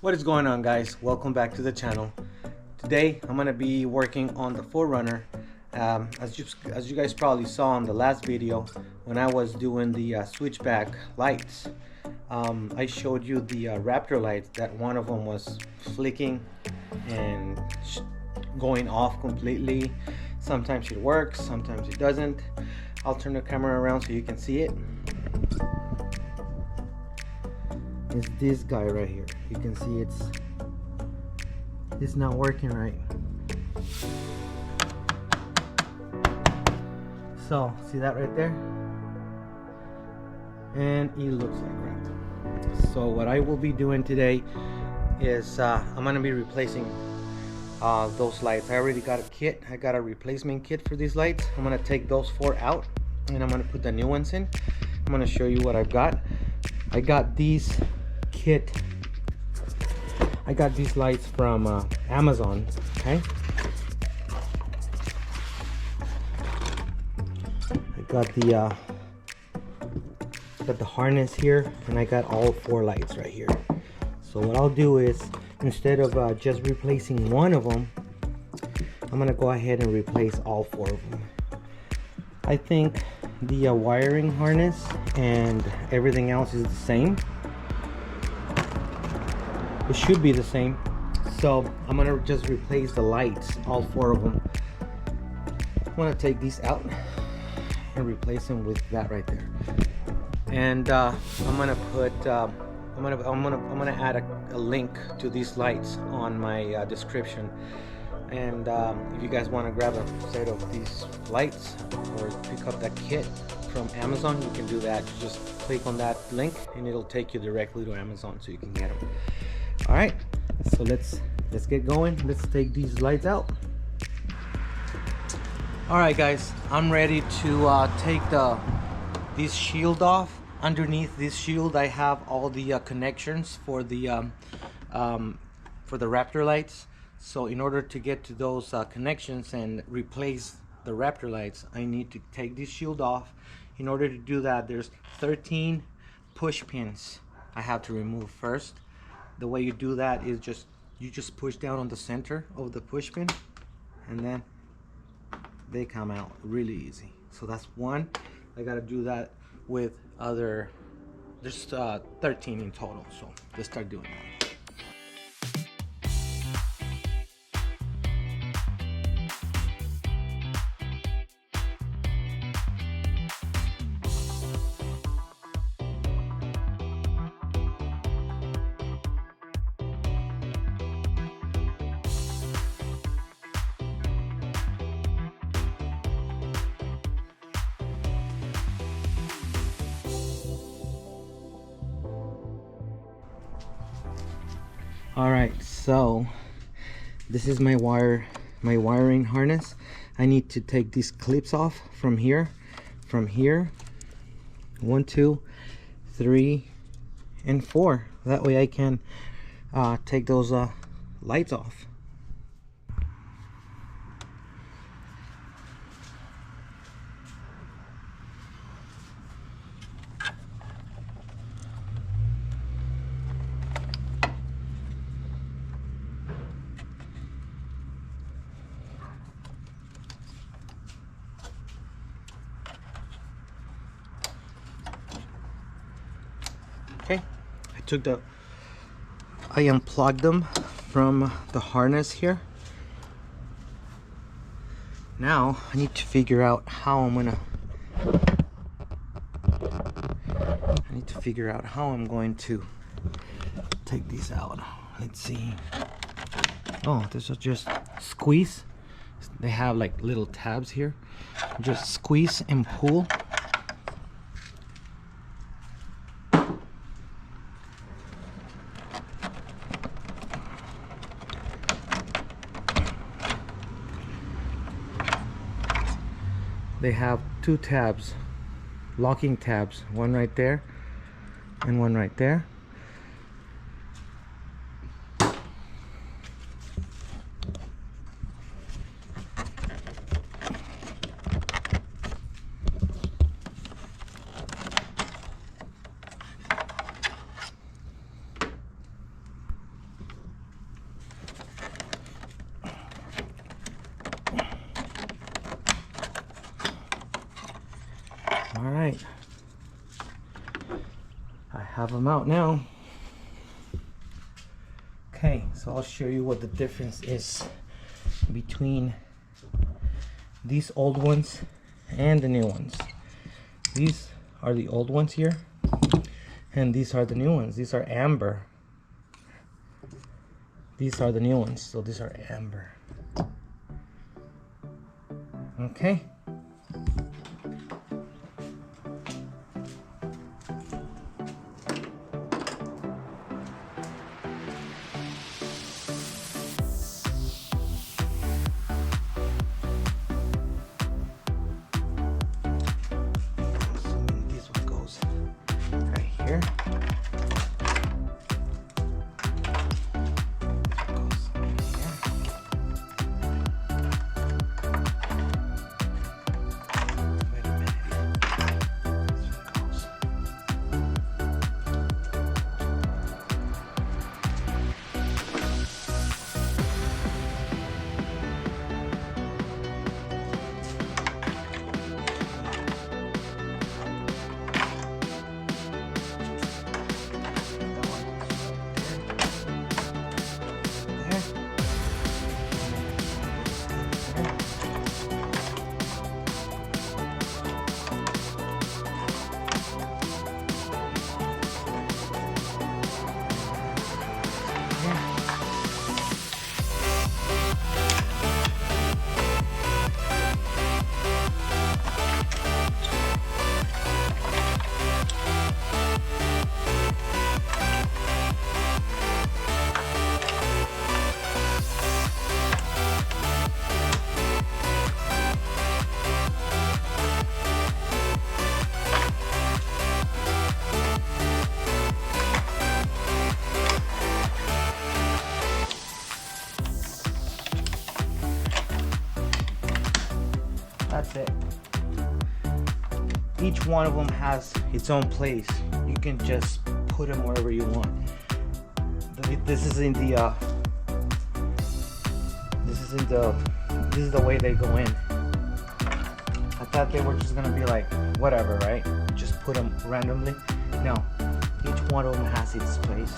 What is going on, guys? Welcome back to the channel. Today I'm going to be working on the 4RUNNER. As you guys probably saw in the last video when I was doing the switchback lights, I showed you the RAPTOR lights, that one of them was flicking and going off completely. Sometimes it works, sometimes it doesn't. I'll turn the camera around so you can see it. It's this guy right here. You can see it's not working right. So see that right there, and it looks like crap. So what I will be doing today is I'm gonna be replacing those lights. I already got a kit. I got a replacement kit for these lights. I'm gonna take those 4 out and I'm gonna put the new ones in. I'm gonna show you what I've got. I got these lights from Amazon. Okay, I got the harness here, and I got all 4 lights right here. So what I'll do is, instead of just replacing one of them, I'm gonna go ahead and replace all 4 of them. I think the wiring harness and everything else is the same. It should be the same. So I'm gonna just replace the lights, all 4 of them. I'm gonna take these out and replace them with that right there. And I'm gonna put I'm gonna add a link to these lights on my description. And if you guys want to grab a set of these lights or pick up that kit from Amazon, you can do that. Just click on that link and it'll take you directly to Amazon so you can get them. All right, so let's get going. Let's take these lights out. All right, guys, I'm ready to take this shield off. Underneath this shield, I have all the connections for the RAPTOR lights. So in order to get to those connections and replace the RAPTOR lights, I need to take this shield off. In order to do that, there's 13 push pins I have to remove first. The way you do that is you just push down on the center of the push pin, and then they come out really easy. So that's one. I gotta do that with there's 13 in total. So let's start doing that. All right, so this is my wiring harness. I need to take these clips off from here. 1, 2, 3, and 4. That way I can take those lights off. Okay, I unplugged them from the harness here. Now I need to figure out how I'm going to take these out. Let's see. Oh, this is just squeeze. They have like little tabs here. Just squeeze and pull. They have 2 tabs, locking tabs, one right there and one right there. have them out now. Okay, so I'll show you what the difference is between these old ones and the new ones. These are the old ones here, and these are the new ones. These are amber. These are the new ones, so these are amber. Okay. This one goes right here. That's it. Each one of them has its own place. You can just put them wherever you want. This is the way they go in. I thought they were just gonna be like whatever, right? Just put them randomly. No, each one of them has its place.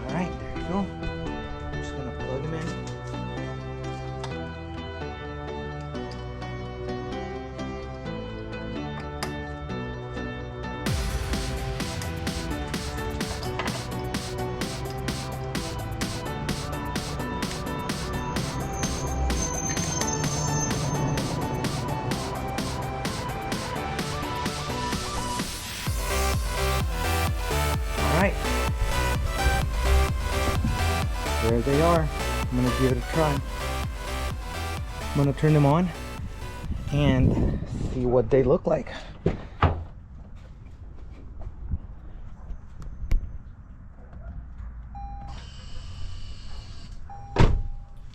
Alright, there you go. I'm just gonna plug them in. Alright. There they are. I'm gonna give it a try. I'm gonna turn them on and see what they look like.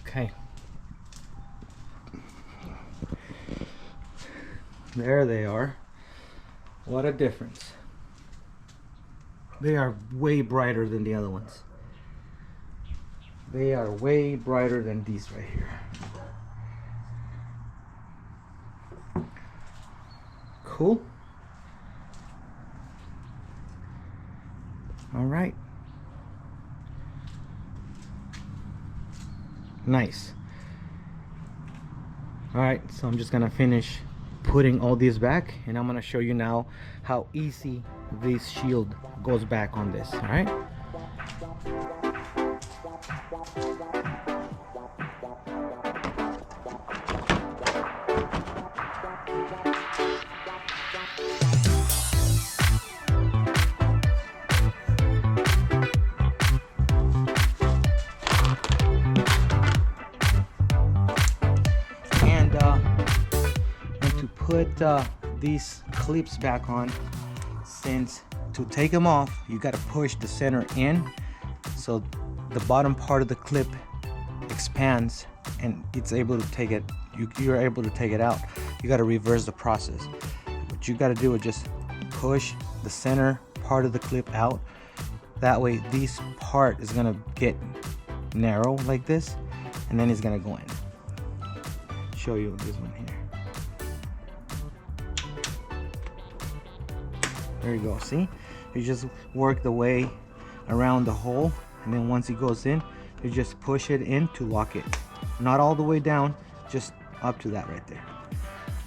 Okay. There they are. What a difference. They are way brighter than the other ones. They are way brighter than these right here. Cool. All right. Nice. All right, so I'm just gonna finish putting all these back, and I'm gonna show you now how easy this shield goes back on this. All right. And to put these clips back on, since to take them off you got to push the center in, so the bottom part of the clip expands and it's able to take it, you're able to take it out. You got to reverse the process. What you got to do is just push the center part of the clip out. That way this part is gonna get narrow like this, and then it's gonna go in. show you this one here. There you go. See, you just work the way around the hole, and then once it goes in, you just push it in to lock it. Not all the way down, just up to that right there.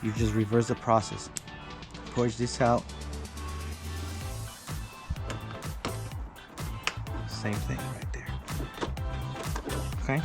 You just reverse the process. Push this out. Same thing right there. Okay.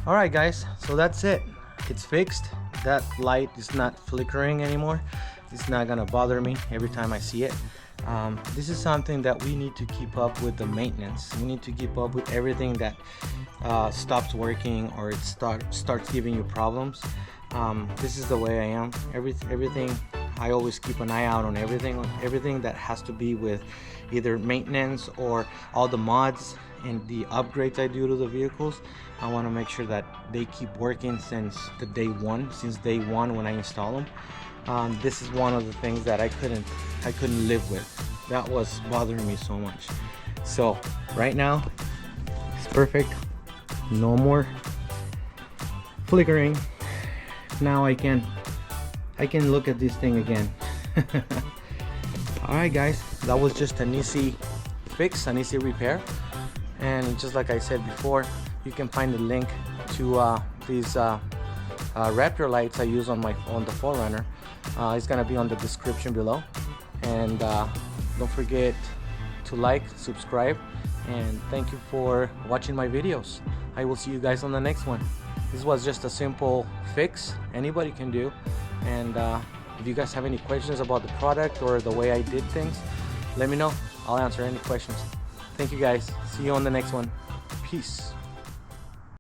Alright guys, so that's it. It's fixed. That light is not flickering anymore. It's not gonna bother me every time I see it. This is something that we need to keep up with the maintenance. We need to keep up with everything that stops working or it starts giving you problems. This is the way I am. Everything, I always keep an eye out on everything that has to be with either maintenance or all the mods and the upgrades I do to the vehicles. I want to make sure that they keep working since day one when I install them. This is one of the things that I couldn't live with. That was bothering me so much. So right now it's perfect. No more flickering. Now I can look at this thing again. Alright guys, that was just an easy fix, an easy repair. And just like I said before, you can find the link to these RAPTOR lights I use on the 4RUNNER. It's gonna be on the description below. And don't forget to like, subscribe, and thank you for watching my videos. I will see you guys on the next one. This was just a simple fix anybody can do. And if you guys have any questions about the product or the way I did things, let me know. I'll answer any questions. Thank you guys. See you on the next one. Peace.